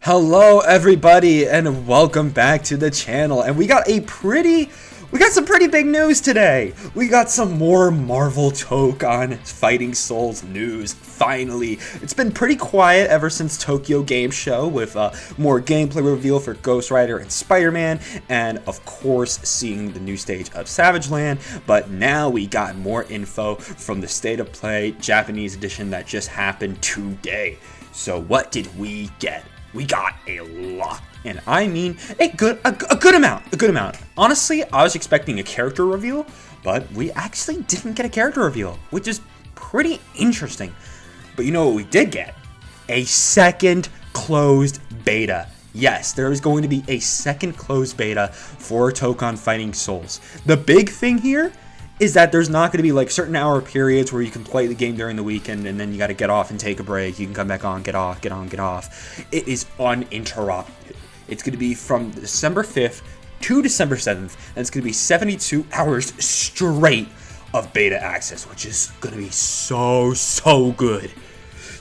Hello everybody and welcome back to the channel, and we got some pretty big news today. We got some more Marvel Tokon Fighting Souls news, finally. It's been pretty quiet ever since Tokyo Game Show with more gameplay reveal for Ghost Rider and Spider-Man, and of course seeing the new stage of Savage Land, but now we got more info from the State of Play Japanese edition that just happened today. So what did we get? We got a lot, and I mean a good amount. Honestly, I was expecting a character reveal, but we actually didn't get a character reveal, which is pretty interesting. But you know what we did get? A second closed beta. Yes, there is going to be a second closed beta for Tokon Fighting Souls. The big thing here is that there's not going to be like certain hour periods where you can play the game during the weekend and then you got to get off and take a break. You can come back on, get off, get on, get off. It is uninterrupted. It's going to be from December 5th to December 7th, and it's going to be 72 hours straight of beta access, which is going to be so good.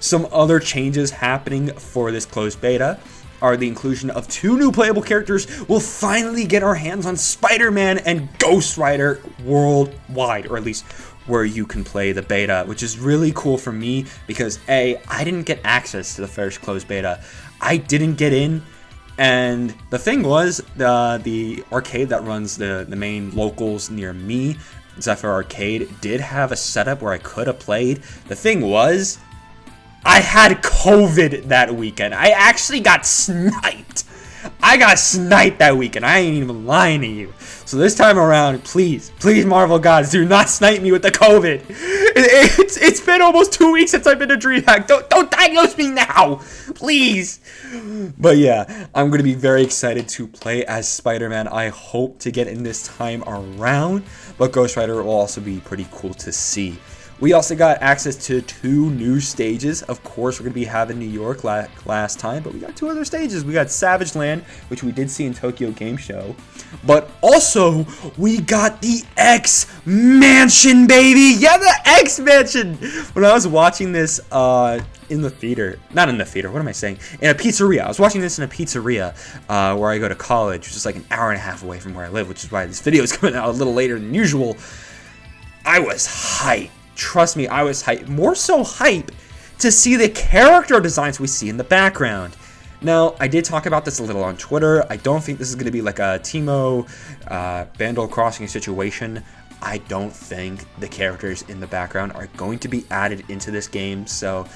Some other changes happening for this closed beta are the inclusion of 2 new playable characters. We'll finally get our hands on Spider-Man and Ghost Rider worldwide, or at least where you can play the beta, which is really cool for me because I didn't get access to the first closed beta. I didn't get in, and the thing was, the arcade that runs the main locals near me, Zephyr Arcade, did have a setup where I could have played. The thing was, I had COVID that weekend. I actually got sniped. I got sniped that weekend. I ain't even lying to you. So this time around, please, Marvel gods, do not snipe me with the COVID. It's been almost 2 weeks since I've been to DreamHack. Don't diagnose me now, please. But yeah, I'm going to be very excited to play as Spider-Man. I hope to get in this time around, but Ghost Rider will also be pretty cool to see. We also got access to 2 new stages. Of course, we're going to be having New York last time, but we got 2 other stages. We got Savage Land, which we did see in Tokyo Game Show, but also we got the X Mansion, baby! Yeah, the X Mansion! When I was watching this in the theater, not in the theater, what am I saying? In a pizzeria. I was watching this in a pizzeria where I go to college, which is like an hour and a half away from where I live, which is why this video is coming out a little later than usual. I was hyped. Trust me, I was hype, more so hype to see the character designs we see in the background. Now, I did talk about this a little on Twitter. I don't think this is going to be like a Teemo Bandle Crossing situation. I don't think the characters in the background are going to be added into this game. So,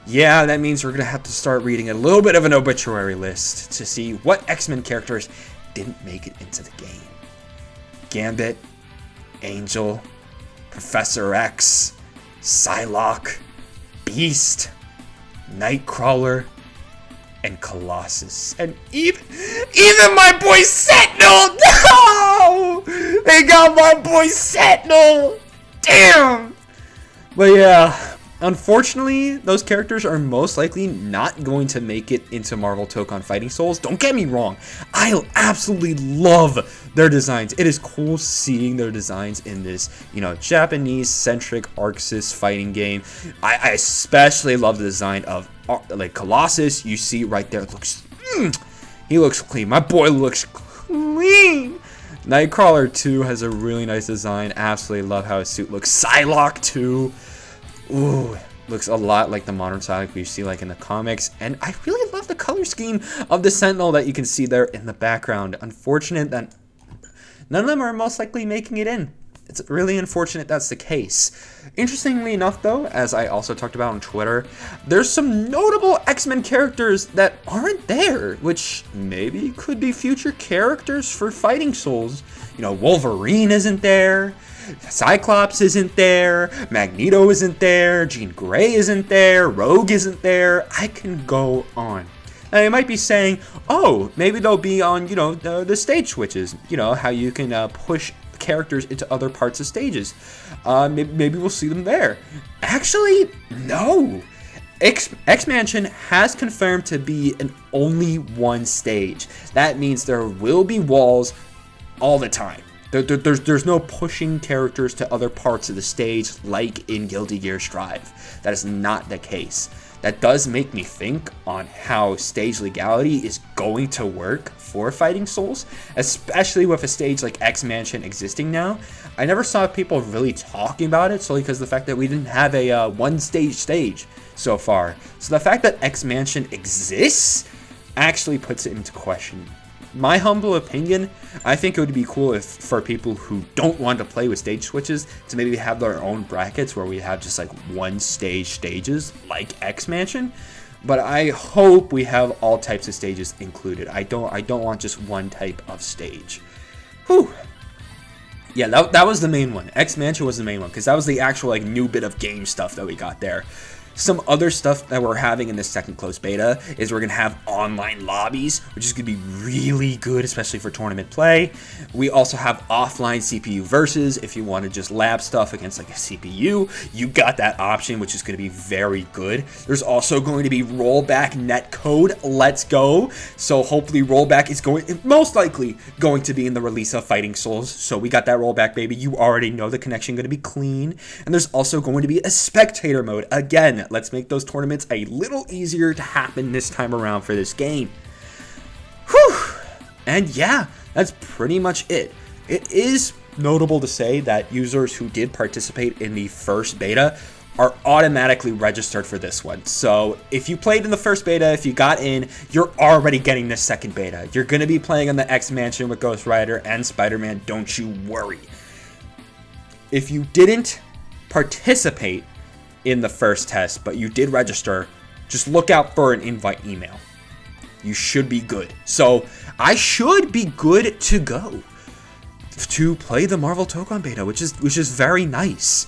yeah, that means we're going to have to start reading a little bit of an obituary list to see what X-Men characters didn't make it into the game. Gambit, Angel, Professor X, Psylocke, Beast, Nightcrawler, and Colossus. And even my boy Sentinel! No! They got my boy Sentinel! Damn! But yeah, unfortunately, those characters are most likely not going to make it into Marvel Tokon Fighting Souls. Don't get me wrong, I absolutely love their designs. It is cool seeing their designs in this, Japanese-centric Arxis fighting game. I especially love the design of like Colossus. You see right there, he looks clean. My boy looks clean. Nightcrawler too has a really nice design. Absolutely love how his suit looks. Psylocke too. Ooh, looks a lot like the modern Psylocke we see like in the comics, and I really love the color scheme of the Sentinel that you can see there in the background. Unfortunate that none of them are most likely making it in. It's really unfortunate that's the case. Interestingly enough, though, as I also talked about on Twitter, there's some notable X-Men characters that aren't there, which maybe could be future characters for Fighting Souls. Wolverine isn't there. Cyclops isn't there, Magneto isn't there, Jean Grey isn't there, Rogue isn't there. I can go on. Now you might be saying, oh, maybe they'll be on, the stage switches, how you can push characters into other parts of stages. Maybe we'll see them there. Actually, no. X-Mansion has confirmed to be an only one stage. That means there will be walls all the time. There's no pushing characters to other parts of the stage like in Guilty Gear Strive. That is not the case. that does make me think on how stage legality is going to work for Fighting Souls, especially with a stage like X Mansion existing now. I never saw people really talking about it solely because of the fact that we didn't have a one stage so far. So the fact that X Mansion exists actually puts it into question. My humble opinion, I think it would be cool if for people who don't want to play with stage switches to maybe have their own brackets where we have just like one stages like X Mansion. But I hope we have all types of stages included. I don't want just one type of stage. Whew. Yeah, that was the main one. X Mansion was the main one because that was the actual like new bit of game stuff that we got there. Some other stuff that we're having in this second closed beta is we're going to have online lobbies, which is going to be really good, especially for tournament play. We also have offline CPU versus. If you want to just lab stuff against like a CPU, you got that option, which is going to be very good. There's also going to be rollback netcode. Let's go. So hopefully rollback is most likely going to be in the release of Fighting Souls. So we got that rollback, baby. You already know the connection going to be clean. And there's also going to be a spectator mode. Again, let's make those tournaments a little easier to happen this time around for this game. Whew! And yeah, that's pretty much it. It is notable to say that users who did participate in the first beta are automatically registered for this one. So if you played in the first beta, if you got in, you're already getting this second beta. You're going to be playing on the X Mansion with Ghost Rider and Spider-Man, don't you worry. If you didn't participate in the first test, but you did register, just look out for an invite email. You should be good. So I should be good to go to play the Marvel Tokon beta, which is very nice.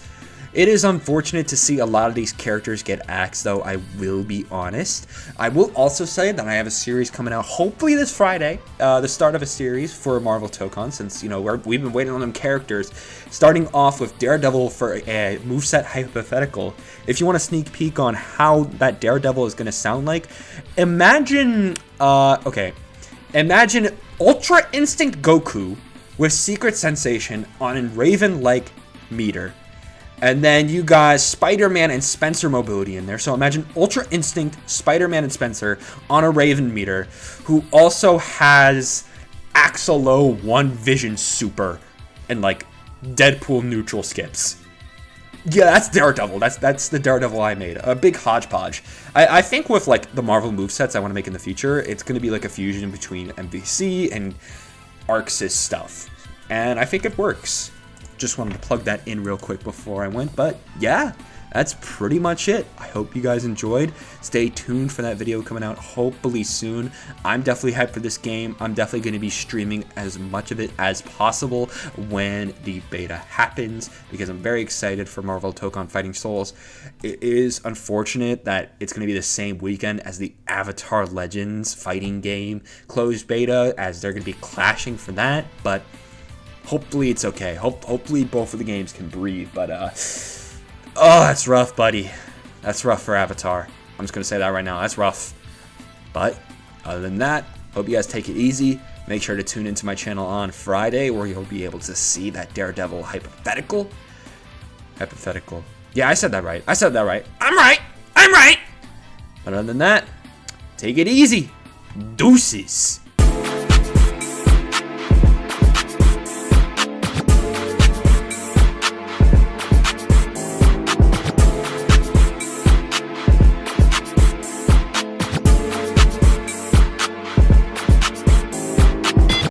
It is unfortunate to see a lot of these characters get axed, though, I will be honest. I will also say that I have a series coming out, hopefully this Friday, the start of a series for Marvel Tokon, since, you know, we've been waiting on them characters, starting off with Daredevil for a moveset hypothetical. If you want a sneak peek on how that Daredevil is going to sound like, imagine Ultra Instinct Goku with Secret Sensation on a Raven-like meter. And then you got Spider-Man and Spencer mobility in there. So imagine Ultra Instinct, Spider-Man, and Spencer on a Raven meter, who also has Axelo One Vision Super and like Deadpool neutral skips. Yeah, that's Daredevil. That's the Daredevil I made. A big hodgepodge. I think with like the Marvel movesets I want to make in the future, it's going to be like a fusion between MVC and ArcSys stuff. And I think it works. Just wanted to plug that in real quick before I went, but yeah, that's pretty much it. I hope you guys enjoyed. Stay tuned for that video coming out hopefully soon. I'm definitely hyped for this game. I'm definitely going to be streaming as much of it as possible when the beta happens because I'm very excited for Marvel Tokon Fighting Souls. It is unfortunate that it's going to be the same weekend as the Avatar Legends fighting game closed beta, as they're going to be clashing for that, but hopefully it's okay. Hopefully both of the games can breathe, but oh, that's rough, buddy. That's rough for Avatar. I'm just gonna say that right now. That's rough. But other than that, hope you guys take it easy. Make sure to tune into my channel on Friday, where you'll be able to see that Daredevil hypothetical. Yeah, I said that right. I'm right. But other than that, take it easy. Deuces.